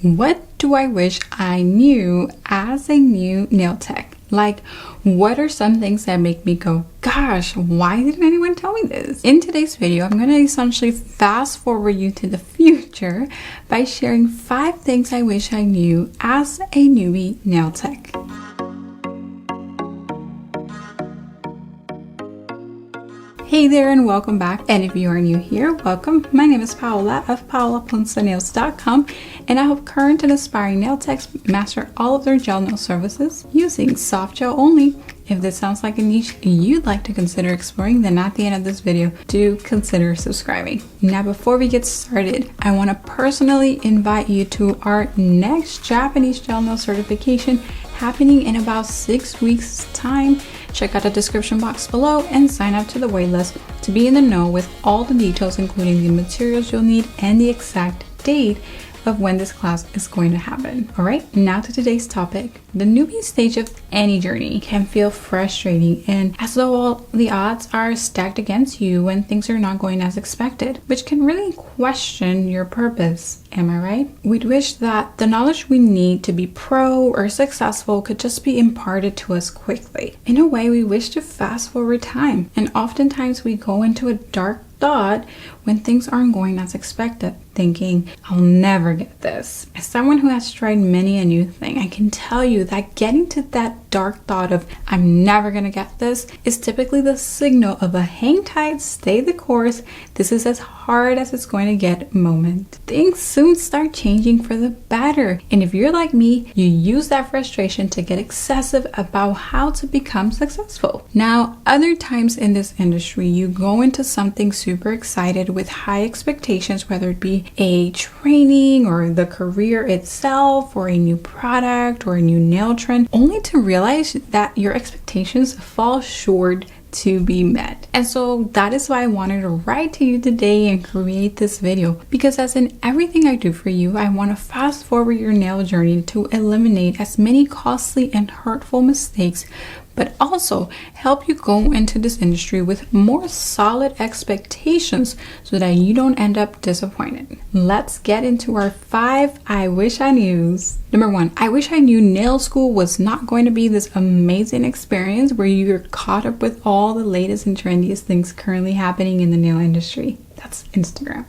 What do I wish I knew as a new nail tech? Like, what are some things that make me go, gosh, why didn't anyone tell me this? In today's video, I'm going to essentially fast forward you to the future by sharing 5 things I wish I knew as a newbie nail tech. Hey there and welcome back, and if you are new here, welcome. My name is Paola of PaolaPonceNails.com, and I help current and aspiring nail techs master all of their gel nail services using soft gel only. If this sounds like a niche you'd like to consider exploring, then at the end of this video, do consider subscribing. Now, before we get started, I want to personally invite you to our next Japanese gel nail certification happening in about 6 weeks' time. Check out the description box below and sign up to the waitlist to be in the know with all the details, including the materials you'll need and the exact date of when this class is going to happen. All right, now to today's topic. The newbie stage of any journey can feel frustrating and as though all the odds are stacked against you when things are not going as expected, which can really question your purpose. Am I right? We'd wish that the knowledge we need to be pro or successful could just be imparted to us quickly. In a way, we wish to fast forward time, and oftentimes we go into a dark thought when things aren't going as expected, thinking, I'll never get this. As someone who has tried many a new thing, I can tell you that getting to that dark thought of I'm never gonna get this is typically the signal of a hang tight, stay the course, this is as hard as it's going to get moment. Things soon start changing for the better, and if you're like me, you use that frustration to get excessive about how to become successful. Now, other times in this industry, you go into something super excited with high expectations, whether it be a training or the career itself or a new product or a new nail trend, only to realize that your expectations fall short to be met. And so that is why I wanted to write to you today and create this video, because as in everything I do for you, I want to fast forward your nail journey to eliminate as many costly and hurtful mistakes, but also help you go into this industry with more solid expectations so that you don't end up disappointed. Let's get into our 5 I wish I knews. Number 1, I wish I knew nail school was not going to be this amazing experience where you're caught up with all the latest and trendiest things currently happening in the nail industry. That's Instagram.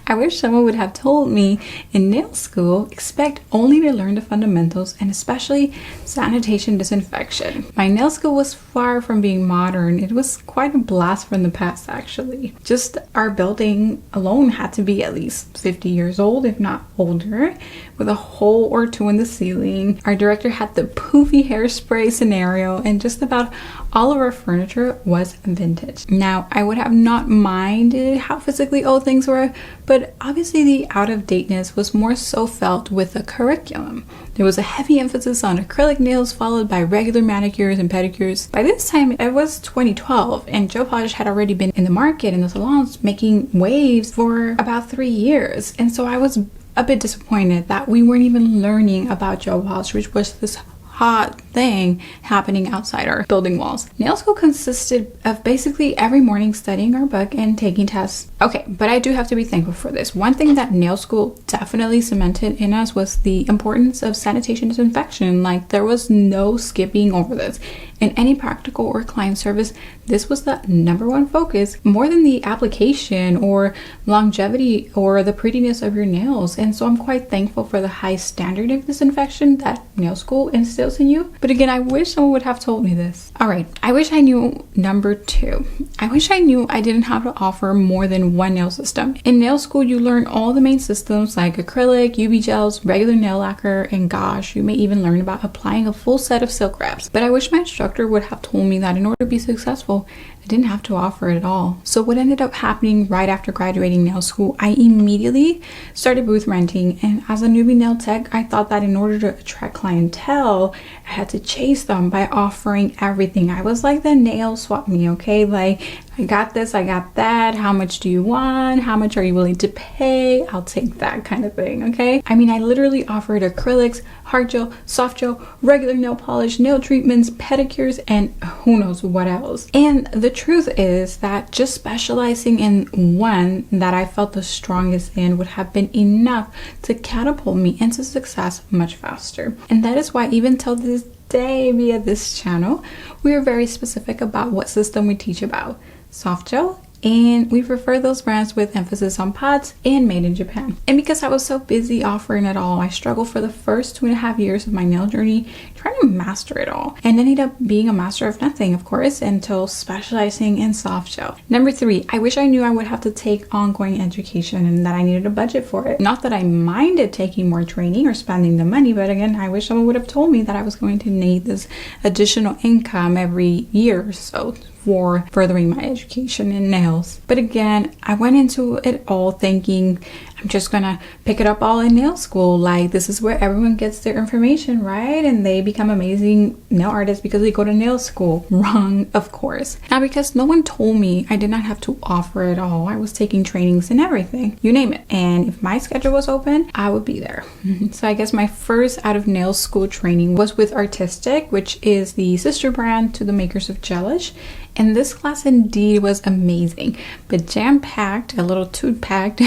I wish someone would have told me in nail school, expect only to learn the fundamentals and especially sanitation disinfection. My nail school was far from being modern. It was quite a blast from the past, actually. Just our building alone had to be at least 50 years old, if not older, with a hole or 2 in the ceiling. Our director had the poofy hairspray scenario, and just about all of our furniture was vintage. Now, I would have not minded how physically old things were, but obviously the out-of-dateness was more so felt with the curriculum. There was a heavy emphasis on acrylic nails followed by regular manicures and pedicures. By this time, it was 2012, and gel polish had already been in the market in the salons making waves for about 3 years. And so I was a bit disappointed that we weren't even learning about gel polish, which was this hot thing happening outside our building walls. Nail school consisted of basically every morning studying our book and taking tests. Okay, but I do have to be thankful for this. One thing that nail school definitely cemented in us was the importance of sanitation disinfection. Like, there was no skipping over this. In any practical or client service, this was the number 1 focus, more than the application or longevity or the prettiness of your nails. And so I'm quite thankful for the high standard of disinfection that nail school instills in you. But again, I wish someone would have told me this. All right, I wish I knew number 2. I wish I knew I didn't have to offer more than one nail system. In nail school, you learn all the main systems like acrylic, UV gels, regular nail lacquer, and gosh, you may even learn about applying a full set of silk wraps. But I wish my instructor would have told me that in order to be successful, I didn't have to offer it at all. So what ended up happening right after graduating nail school, I immediately started booth renting, and as a newbie nail tech, I thought that in order to attract clientele, I had to chase them by offering everything. I was like the nail swap me, okay? Like, I got this, I got that. How much do you want? How much are you willing to pay? I'll take that kind of thing, okay? I mean, I literally offered acrylics, hard gel, soft gel, regular nail polish, nail treatments, pedicures, and who knows what else. And the truth is that just specializing in one that I felt the strongest in would have been enough to catapult me into success much faster. And that is why even till this day via this channel, we are very specific about what system we teach about. Soft gel, and we prefer those brands with emphasis on pods and made in Japan. And because I was so busy offering it all, I struggled for the first 2.5 years of my nail journey trying to master it all, and ended up being a master of nothing, of course, until specializing in soft gel. Number 3, I wish I knew I would have to take ongoing education and that I needed a budget for it. Not that I minded taking more training or spending the money, but again, I wish someone would have told me that I was going to need this additional income every year or so for furthering my education in nails. But again, I went into it all thinking I'm just gonna pick it up all in nail school. Like, this is where everyone gets their information, right? And they become amazing nail artists because they go to nail school. Wrong, of course. Now, because no one told me I did not have to offer it all, I was taking trainings and everything, you name it. And if my schedule was open, I would be there. So I guess my first out of nail school training was with Artistic, which is the sister brand to the makers of Gelish. And this class indeed was amazing, but jam-packed, a little too packed,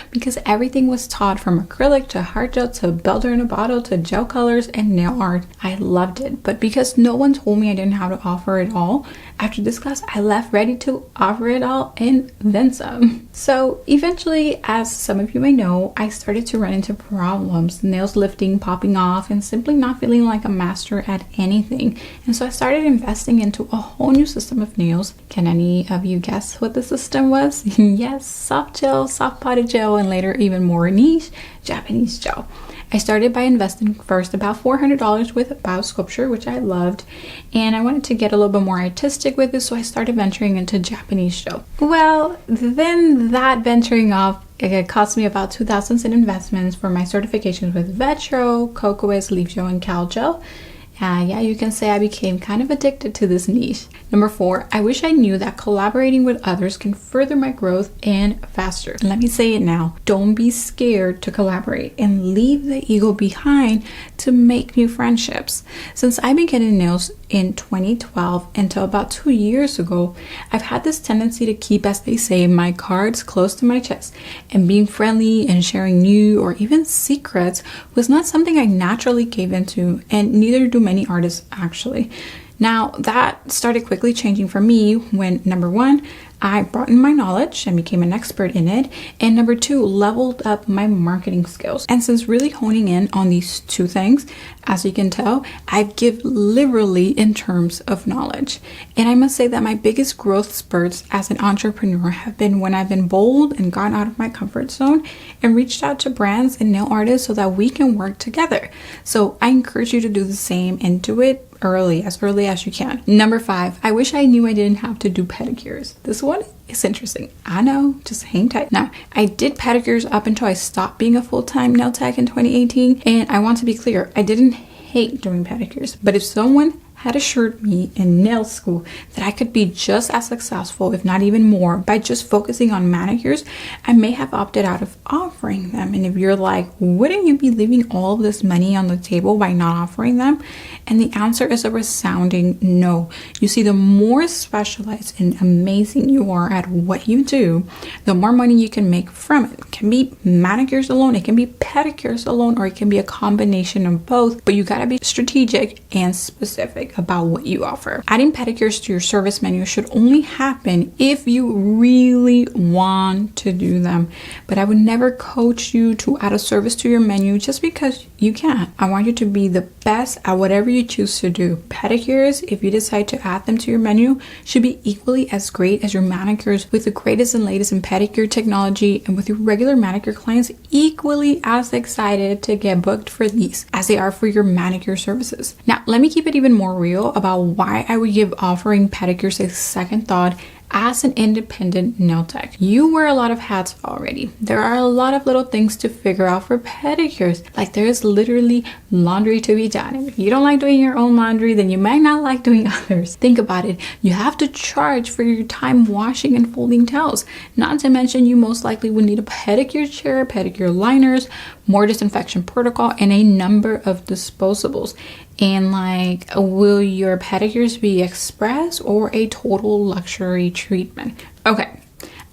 because everything was taught from acrylic to hard gel to belter in a bottle to gel colors and nail art. I loved it, but because no one told me I didn't have to offer it all, after this class I left ready to offer it all and then some. So eventually, as some of you may know, I started to run into problems, nails lifting, popping off, and simply not feeling like a master at anything. And so I started investing into a whole new system of nails. Can any of you guess what the system was? Yes, soft gel, soft potted gel, and later even more niche, Japanese gel. I started by investing first about $400 with biosculpture, which I loved, and I wanted to get a little bit more artistic with it, so I started venturing into Japanese gel. Well, then that venturing off, it cost me about $2,000 in investments for my certifications with Vetro, Cocoas, Leafgel, and Cal Gel. Yeah, you can say I became kind of addicted to this niche. Number 4, I wish I knew that collaborating with others can further my growth and faster. Let me say it now. Don't be scared to collaborate and leave the ego behind to make new friendships. Since I began in nails in 2012 until about 2 years ago, I've had this tendency to keep, as they say, my cards close to my chest, and being friendly and sharing new or even secrets was not something I naturally gave into, and neither do many artists actually. Now, that started quickly changing for me when, number 1, I broadened my knowledge and became an expert in it, and number 2, leveled up my marketing skills. And since really honing in on these 2 things, as you can tell, I give liberally in terms of knowledge. And I must say that my biggest growth spurts as an entrepreneur have been when I've been bold and gone out of my comfort zone and reached out to brands and nail artists so that we can work together. So I encourage you to do the same and do it as early as you can. Number 5, I wish I knew I didn't have to do pedicures. This one is interesting. I know, just hang tight. Now, I did pedicures up until I stopped being a full-time nail tech in 2018, and I want to be clear, I didn't hate doing pedicures, but if someone had assured me in nail school that I could be just as successful, if not even more, by just focusing on manicures, I may have opted out of offering them. And if you're like, wouldn't you be leaving all of this money on the table by not offering them? And the answer is a resounding no. You see, the more specialized and amazing you are at what you do, the more money you can make from it. It can be manicures alone, it can be pedicures alone, or it can be a combination of both, but you gotta be strategic and specific about what you offer. Adding pedicures to your service menu should only happen if you really want to do them. But I would never coach you to add a service to your menu just because you can. I want you to be the best at whatever you choose to do. Pedicures, if you decide to add them to your menu, should be equally as great as your manicures, with the greatest and latest in pedicure technology, and with your regular manicure clients equally as excited to get booked for these as they are for your manicure services. Now, let me keep it even more real about why I would give offering pedicures a second thought as an independent nail tech. You wear a lot of hats already. There are a lot of little things to figure out for pedicures. Like there is literally laundry to be done. And if you don't like doing your own laundry, then you might not like doing others. Think about it. You have to charge for your time washing and folding towels. Not to mention you most likely would need a pedicure chair, pedicure liners, more disinfection protocol, and a number of disposables. And like, will your pedicures be express or a total luxury treatment? Okay,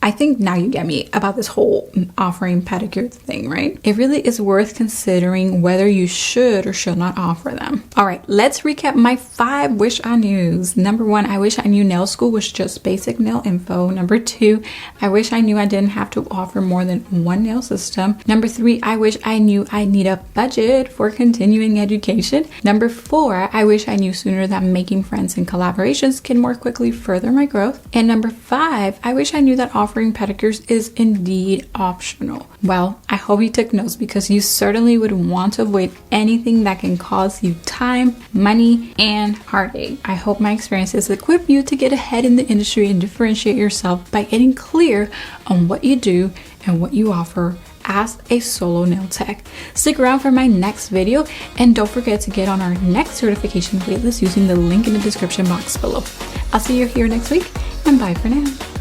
I think now you get me about this whole offering pedicure thing, right? It really is worth considering whether you should or should not offer them. All right, let's recap my 5 wish I knews. Number 1, I wish I knew nail school was just basic nail info. Number 2, I wish I knew I didn't have to offer more than one nail system. Number 3, I wish I knew I need a budget for continuing education. Number 4, I wish I knew sooner that making friends and collaborations can more quickly further my growth. And number 5, I wish I knew that offering pedicures is indeed optional. Well, I hope you took notes because you certainly would want to avoid anything that can cause you time, money, and heartache. I hope my experiences equip you to get ahead in the industry and differentiate yourself by getting clear on what you do and what you offer as a solo nail tech. Stick around for my next video and don't forget to get on our next certification waitlist using the link in the description box below. I'll see you here next week and bye for now.